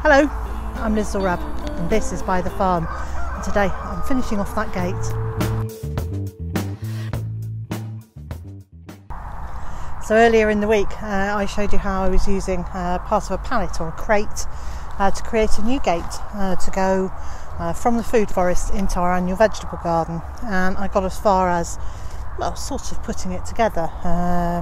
Hello, I'm Zorab and this is Byther Farm, and today I'm finishing off that gate. So earlier in the week I showed you how I was using part of a pallet or a crate to create a new gate to go from the food forest into our annual vegetable garden, and I got as far as, well, sort of putting it together,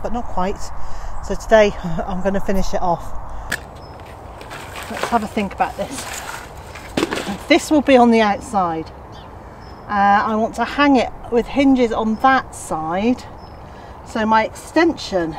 but not quite. So today I'm going to finish it off. Let's have a think about this. This will be on the outside. I want to hang it with hinges on that side, so my extension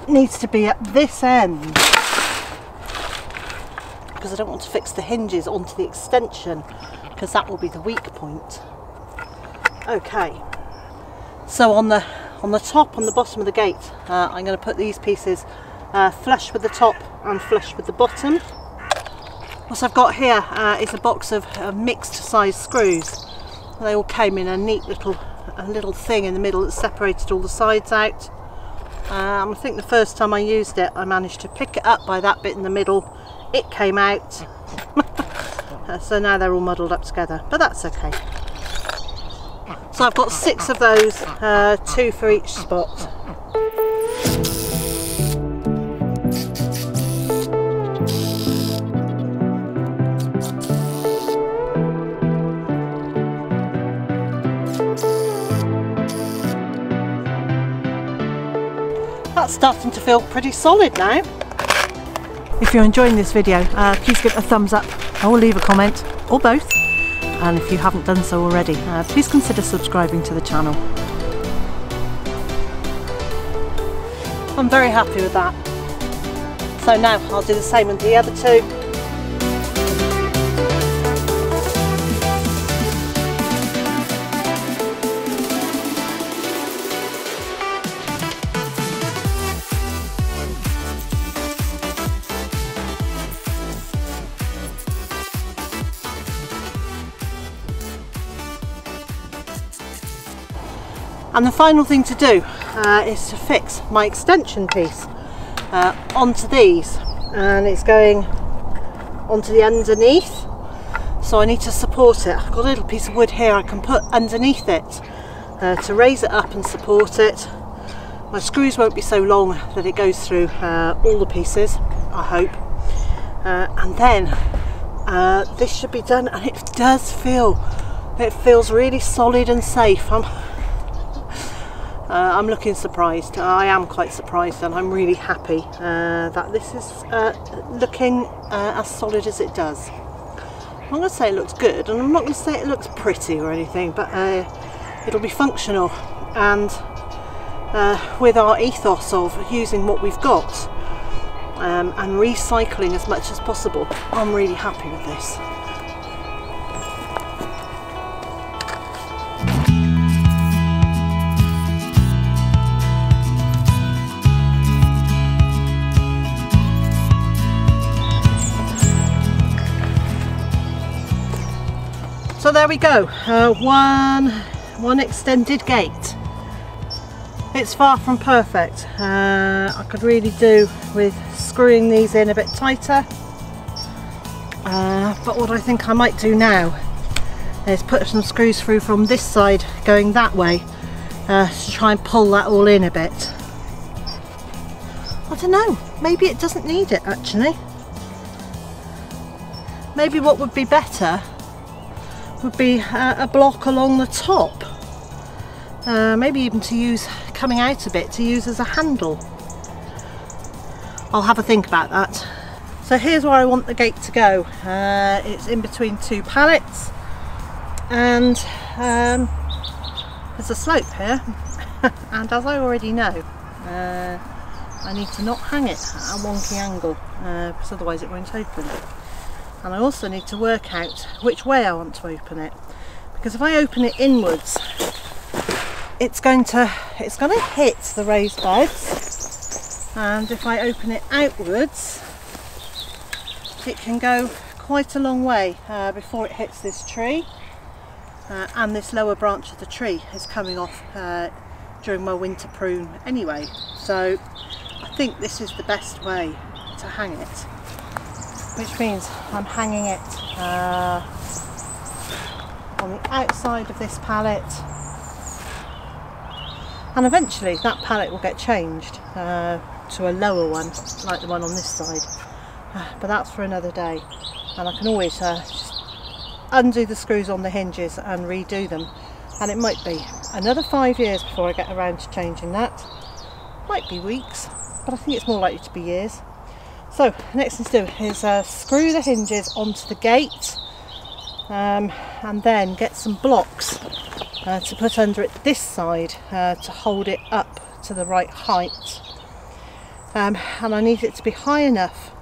needs to be at this end, because I don't want to fix the hinges onto the extension, because that will be the weak point. Okay, so on the top, on the bottom of the gate, I'm going to put these pieces flush with the top and flush with the bottom. What I've got here is a box of mixed size screws. They all came in a neat little thing in the middle that separated all the sides out. I think the first time I used it I managed to pick it up by that bit in the middle. It came out. So now they're all muddled up together, but that's okay. So I've got 6 of those, 2 for each spot. That's starting to feel pretty solid now. If you're enjoying this video, please give it a thumbs up or leave a comment, or both. And if you haven't done so already, please consider subscribing to the channel. I'm very happy with that. So now I'll do the same with the other 2. And the final thing to do is to fix my extension piece onto these, and it's going onto the underneath, so I need to support it. I've got a little piece of wood here I can put underneath it to raise it up and support it. My screws won't be so long that it goes through all the pieces, I hope, and then this should be done, and it feels really solid and safe. I'm looking surprised. I am quite surprised, and I'm really happy that this is looking as solid as it does. I'm not going to say it looks good, and I'm not going to say it looks pretty or anything, but it'll be functional, and with our ethos of using what we've got and recycling as much as possible, I'm really happy with this. So there we go, one extended gate. It's far from perfect. I could really do with screwing these in a bit tighter, but what I think I might do now is put some screws through from this side going that way to try and pull that all in a bit. I don't know, maybe it doesn't need it actually. Maybe what would be better would be a block along the top, maybe even to use, coming out a bit, to use as a handle. I'll have a think about that. So here's where I want the gate to go. It's in between 2 pallets, and there's a slope here, and as I already know, I need to not hang it at a wonky angle, because otherwise it won't open. And I also need to work out which way I want to open it, because if I open it inwards, it's going to hit the raised beds, and if I open it outwards, it can go quite a long way before it hits this tree, and this lower branch of the tree is coming off during my winter prune anyway. So I think this is the best way to hang it. which means I'm hanging it on the outside of this pallet, and eventually that pallet will get changed to a lower one like the one on this side, but that's for another day. And I can always just undo the screws on the hinges and redo them, and it might be another 5 years before I get around to changing that. Might be weeks, but I think it's more likely to be years. So next thing to do is screw the hinges onto the gate, and then get some blocks to put under it this side to hold it up to the right height. And I need it to be high enough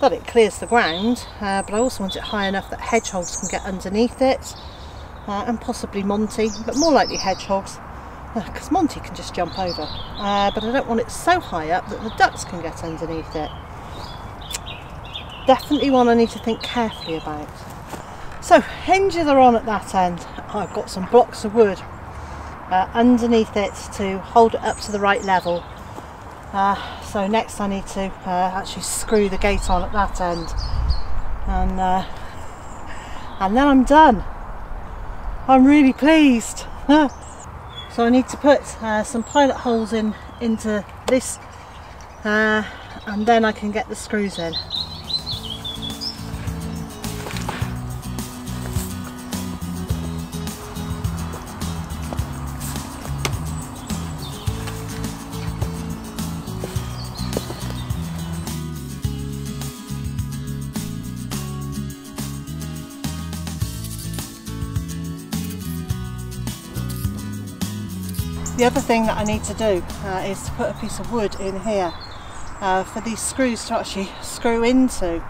that it clears the ground, but I also want it high enough that hedgehogs can get underneath it, and possibly Monty, but more likely hedgehogs, because Monty can just jump over, but I don't want it so high up that the ducks can get underneath it. Definitely one I need to think carefully about. So hinges are on at that end. I've got some blocks of wood underneath it to hold it up to the right level. So next I need to actually screw the gate on at that end, and then I'm done. I'm really pleased. So I need to put some pilot holes into this, and then I can get the screws in. The other thing that I need to do is to put a piece of wood in here for these screws to actually screw into,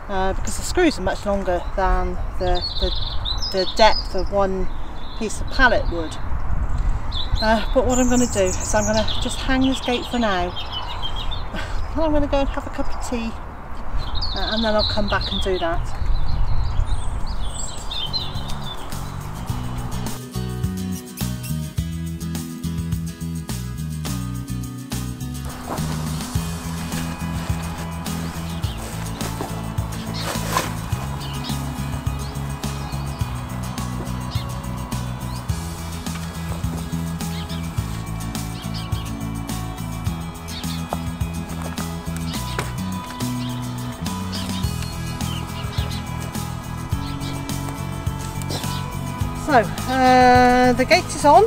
because the screws are much longer than the depth of one piece of pallet wood. But what I'm going to do is I'm going to just hang this gate for now, and I'm going to go and have a cup of tea, and then I'll come back and do that. So, the gate is on.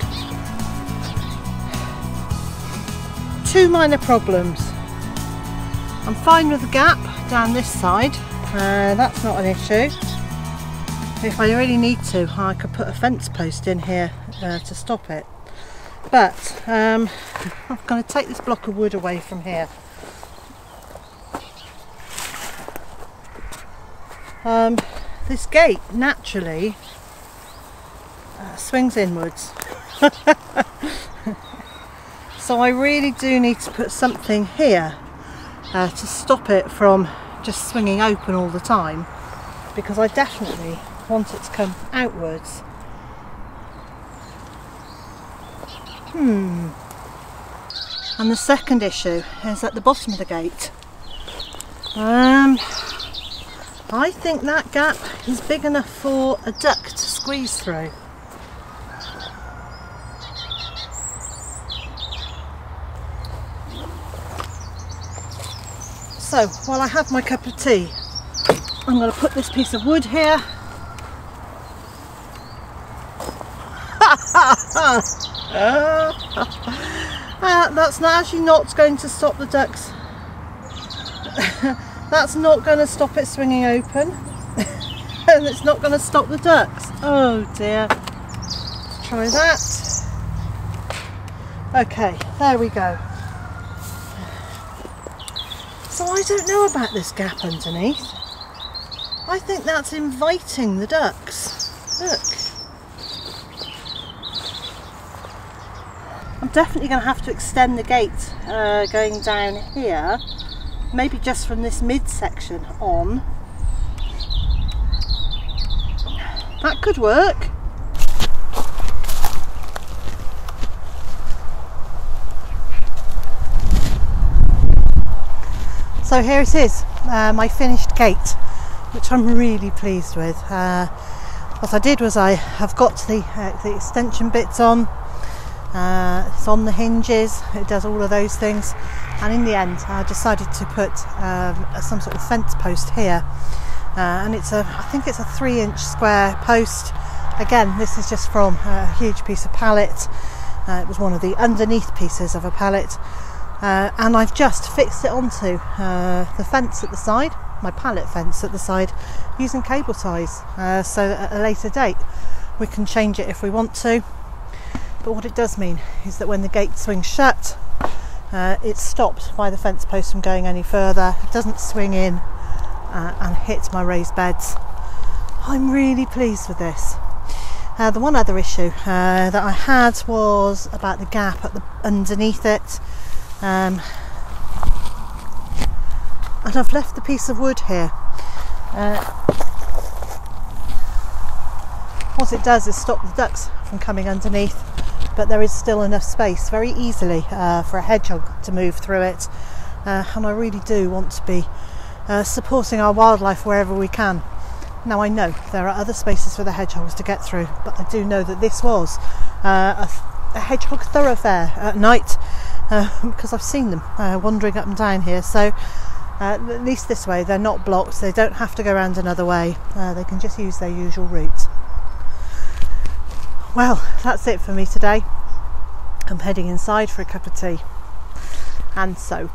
Two minor problems. I'm fine with the gap down this side, that's not an issue. If I really need to, I could put a fence post in here to stop it. But I'm going to take this block of wood away from here. This gate naturally swings inwards. So I really do need to put something here to stop it from just swinging open all the time, because I definitely want it to come outwards. And the second issue is at the bottom of the gate. I think that gap is big enough for a duck to squeeze through. So while I have my cup of tea, I'm going to put this piece of wood here. That's actually not going to stop the ducks. That's not going to stop it swinging open. And it's not going to stop the ducks. Oh dear. Let's try that. Okay, there we go. So I don't know about this gap underneath. I think that's inviting the ducks. Look. I'm definitely going to have to extend the gate going down here. Maybe just from this midsection on. That could work. So So here it is, my finished gate, which I'm really pleased with. What I did was I have got the extension bits on. It's on the hinges, it does all of those things, and in the end I decided to put some sort of fence post here, and I think it's a 3-inch square post. Again, this is just from a huge piece of pallet. It was one of the underneath pieces of a pallet, and I've just fixed it onto the fence at the side, my pallet fence at the side, using cable ties, so that at a later date we can change it if we want to. But what it does mean is that when the gate swings shut, it's stopped by the fence post from going any further. It doesn't swing in and hit my raised beds. I'm really pleased with this. The one other issue that I had was about the gap underneath it, and I've left the piece of wood here. What it does is stop the ducks from coming underneath, but there is still enough space very easily for a hedgehog to move through it, and I really do want to be supporting our wildlife wherever we can. Now, I know there are other spaces for the hedgehogs to get through, but I do know that this was a hedgehog thoroughfare at night, because I've seen them wandering up and down here. So at least this way they're not blocked, they don't have to go around another way, they can just use their usual route. Well, that's it for me today. I'm heading inside for a cup of tea. And so,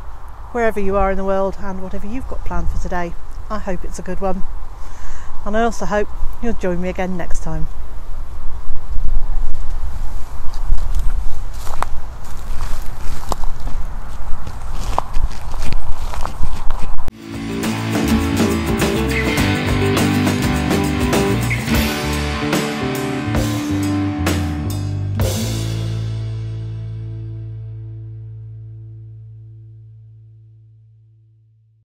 wherever you are in the world and whatever you've got planned for today, I hope it's a good one. And I also hope you'll join me again next time.